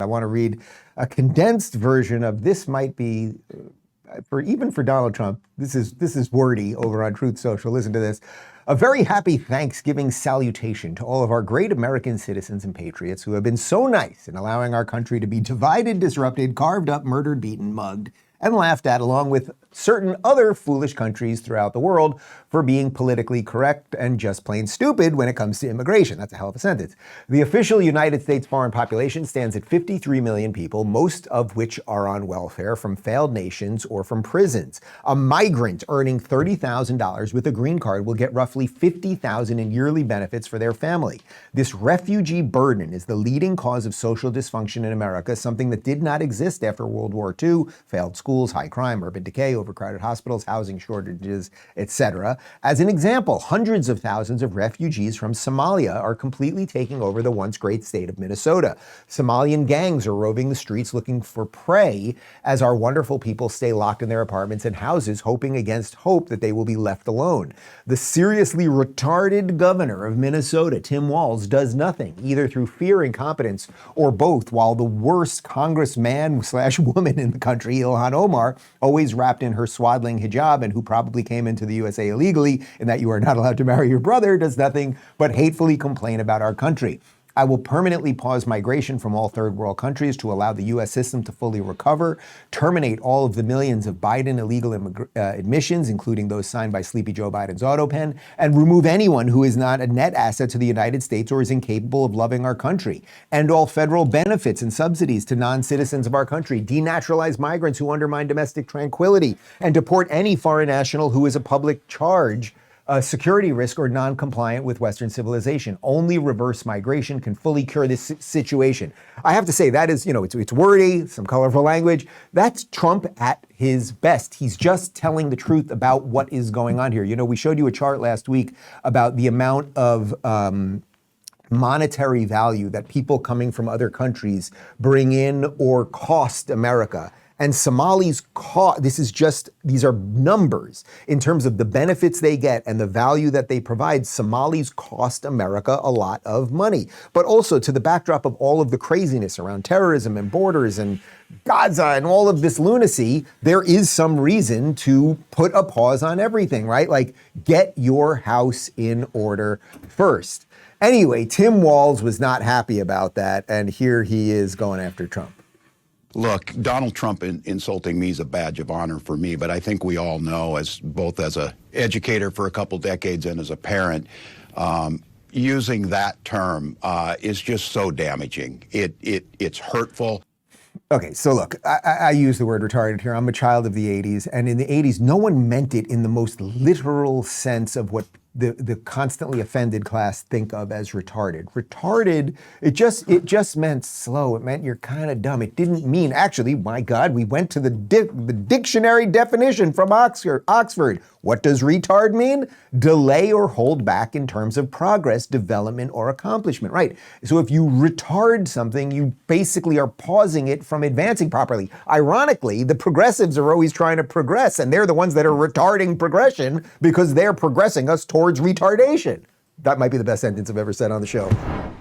I want to read a condensed version of this. Might be even for Donald Trump. This is wordy over on Truth Social. Listen to this. A very happy Thanksgiving salutation to all of our great American citizens and patriots who have been so nice in allowing our country to be divided, disrupted, carved up, murdered, beaten, mugged, and laughed at, along with certain other foolish countries throughout the world for being politically correct and just plain stupid when it comes to immigration. That's a hell of a sentence. The official United States foreign population stands at 53 million people, most of which are on welfare from failed nations or from prisons. A migrant earning $30,000 with a green card will get roughly $50,000 in yearly benefits for their family. This refugee burden is the leading cause of social dysfunction in America, something that did not exist after World War II, failed schools, high crime, urban decay, overcrowded hospitals, housing shortages, etc. As an example, hundreds of thousands of refugees from Somalia are completely taking over the once great state of Minnesota. Somalian gangs are roving the streets looking for prey as our wonderful people stay locked in their apartments and houses, hoping against hope that they will be left alone. The seriously retarded governor of Minnesota, Tim Walz, does nothing, either through fear, incompetence, or both, while the worst congressman/woman in the country, Ilhan Omar, always wrapped in her swaddling hijab and who probably came into the USA illegally in that you are not allowed to marry your brother, does nothing but hatefully complain about our country. I will permanently pause migration from all third world countries to allow the U.S. system to fully recover, terminate all of the millions of Biden illegal admissions, including those signed by Sleepy Joe Biden's auto pen, and remove anyone who is not a net asset to the United States or is incapable of loving our country. End all federal benefits and subsidies to non-citizens of our country, denaturalize migrants who undermine domestic tranquility, and deport any foreign national who is a public charge, a security risk, or non-compliant with Western civilization. Only reverse migration can fully cure this situation. I have to say, that is, it's wordy, some colorful language. That's Trump at his best. He's just telling the truth about what is going on here. We showed you a chart last week about the amount of monetary value that people coming from other countries bring in or cost America. And Somalis these are numbers in terms of the benefits they get and the value that they provide. Somalis cost America a lot of money. But also, to the backdrop of all of the craziness around terrorism and borders and Gaza and all of this lunacy, there is some reason to put a pause on everything, right? Like, get your house in order first. Anyway, Tim Walz was not happy about that, and here he is going after Trump. Look, Donald Trump insulting me is a badge of honor for me, but I think we all know, both as an educator for a couple decades and as a parent, using that term is just so damaging. It's hurtful. Okay, so look, I use the word retarded here. I'm a child of the 80s, and in the 80s, no one meant it in the most literal sense of what the constantly offended class think of as retarded. Retarded, it just meant slow. It meant you're kind of dumb. It didn't mean, actually, my God, we went to the dictionary definition from Oxford. What does retard mean? Delay or hold back in terms of progress, development, or accomplishment, right? So if you retard something, you basically are pausing it from advancing properly. Ironically, the progressives are always trying to progress, and they're the ones that are retarding progression because they're progressing us towards retardation. That might be the best sentence I've ever said on the show.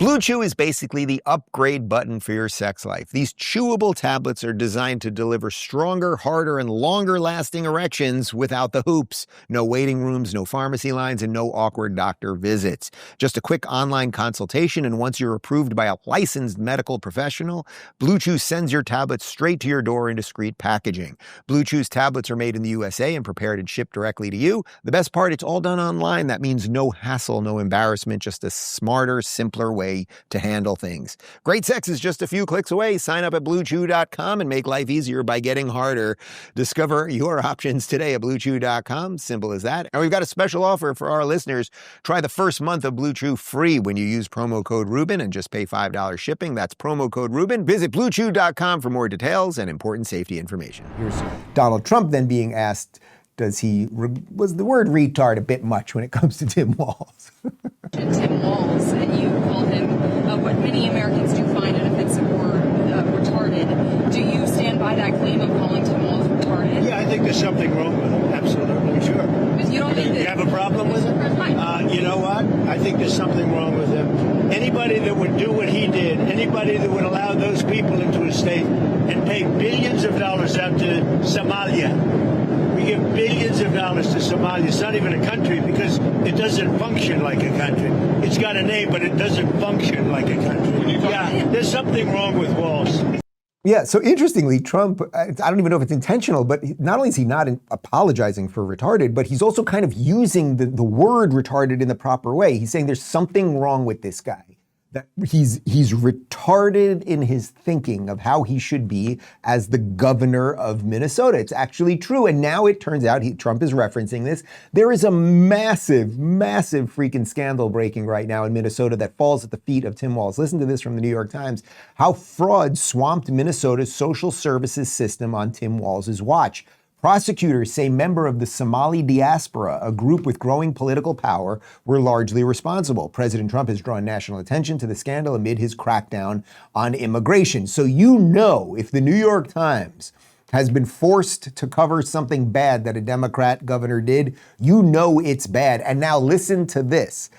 Blue Chew is basically the upgrade button for your sex life. These chewable tablets are designed to deliver stronger, harder, and longer-lasting erections without the hoops. No waiting rooms, no pharmacy lines, and no awkward doctor visits. Just a quick online consultation, and once you're approved by a licensed medical professional, Blue Chew sends your tablets straight to your door in discreet packaging. Blue Chew's tablets are made in the USA and prepared and shipped directly to you. The best part, it's all done online. That means no hassle, no embarrassment, just a smarter, simpler way to handle things. Great sex is just a few clicks away. Sign up at BlueChew.com and make life easier by getting harder. Discover your options today at BlueChew.com. Simple as that. And we've got a special offer for our listeners. Try the first month of Blue Chew free when you use promo code Rubin and just pay $5 shipping. That's promo code Rubin. Visit BlueChew.com for more details and important safety information. Here's Donald Trump then being asked, was the word retard a bit much when it comes to Tim Walz? Tim Walz, and you call him what many Americans do find an offensive word, retarded. Do you stand by that claim of calling Tim Walz retarded? Yeah, I think there's something wrong with him. Absolutely, sure. But you don't think you have a problem with him? You know what? I think there's something wrong with him. Anybody that would do what he did, anybody that would allow those people into to a state and pay billions of dollars out to Somalia. We give billions of dollars to Somalia. It's not even a country because it doesn't function like a country. It's got a name, but it doesn't function like a country. Yeah, there's something wrong with Walz. Yeah, so interestingly, Trump, I don't even know if it's intentional, but not only is he not apologizing for retarded, but he's also kind of using the word retarded in the proper way. He's saying there's something wrong with this guy. That he's retarded in his thinking of how he should be as the governor of Minnesota. It's actually true. And now it turns out, Trump is referencing this, there is a massive freaking scandal breaking right now in Minnesota that falls at the feet of Tim Walz. Listen to this from the New York Times. How fraud swamped Minnesota's social services system on Tim Walz's watch. Prosecutors say members of the Somali diaspora, a group with growing political power, were largely responsible. President Trump has drawn national attention to the scandal amid his crackdown on immigration. So you know, if the New York Times has been forced to cover something bad that a Democrat governor did, you know it's bad. And now listen to this.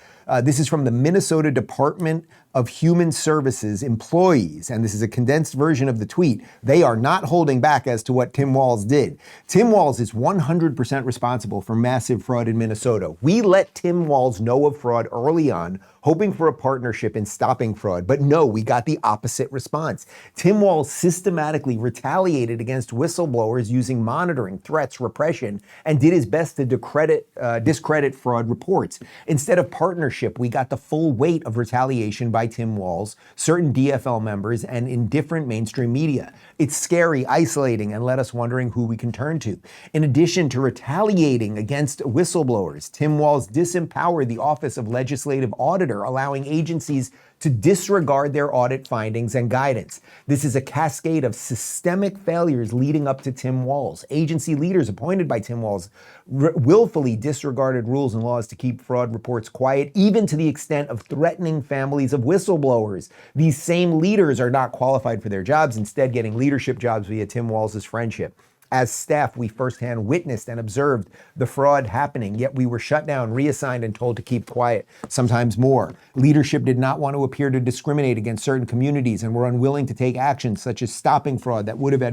This is from the Minnesota Department of Human Services employees, and this is a condensed version of the tweet. They are not holding back as to what Tim Walz did. Tim Walz is 100% responsible for massive fraud in Minnesota. We let Tim Walz know of fraud early on, hoping for a partnership in stopping fraud. But no, we got the opposite response. Tim Walz systematically retaliated against whistleblowers using monitoring, threats, repression, and did his best to discredit fraud reports. Instead of partnership, we got the full weight of retaliation by Tim Walz, certain DFL members, and indifferent mainstream media. It's scary, isolating, and left us wondering who we can turn to. In addition to retaliating against whistleblowers, Tim Walz disempowered the Office of Legislative Auditor, allowing agencies to disregard their audit findings and guidance. This is a cascade of systemic failures leading up to Tim Walz. Agency leaders appointed by Tim Walz willfully disregarded rules and laws to keep fraud reports quiet, even to the extent of threatening families of whistleblowers. These same leaders are not qualified for their jobs, instead getting leadership jobs via Tim Walz's friendship. As staff, we firsthand witnessed and observed the fraud happening, yet we were shut down, reassigned, and told to keep quiet, sometimes more. Leadership did not want to appear to discriminate against certain communities and were unwilling to take actions such as stopping fraud that would have had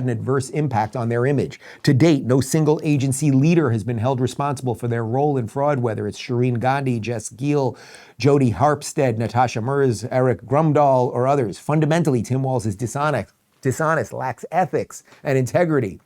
an adverse impact on their image. To date, no single agency leader has been held responsible for their role in fraud, whether it's Shireen Gandhi, Jess Gill, Jody Harpstead, Natasha Merz, Eric Grumdahl, or others. Fundamentally, Tim Walz is dishonest, lacks ethics and integrity,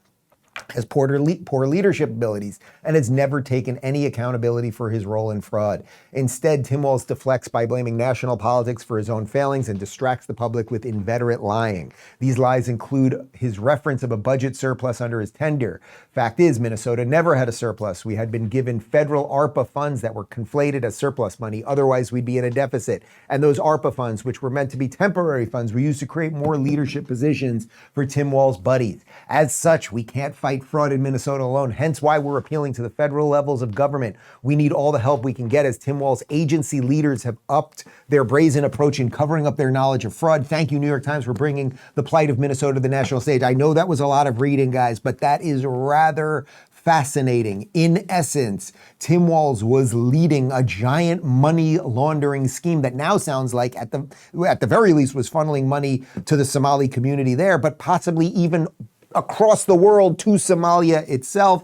has poor leadership abilities, and has never taken any accountability for his role in fraud. Instead, Tim Walz deflects by blaming national politics for his own failings and distracts the public with inveterate lying. These lies include his reference of a budget surplus under his tenure. Fact is, Minnesota never had a surplus. We had been given federal ARPA funds that were conflated as surplus money. Otherwise, we'd be in a deficit. And those ARPA funds, which were meant to be temporary funds, were used to create more leadership positions for Tim Walz buddies. As such, we can't fight fraud in Minnesota alone, hence why we're appealing to the federal levels of government. We need all the help we can get as Tim Walz agency leaders have upped their brazen approach in covering up their knowledge of fraud. Thank you, New York Times, for bringing the plight of Minnesota to the national stage. I know that was a lot of reading, guys, but that is rather fascinating. In essence, Tim Walz was leading a giant money laundering scheme that now sounds like, at the very least, was funneling money to the Somali community there, but possibly even across the world to Somalia itself.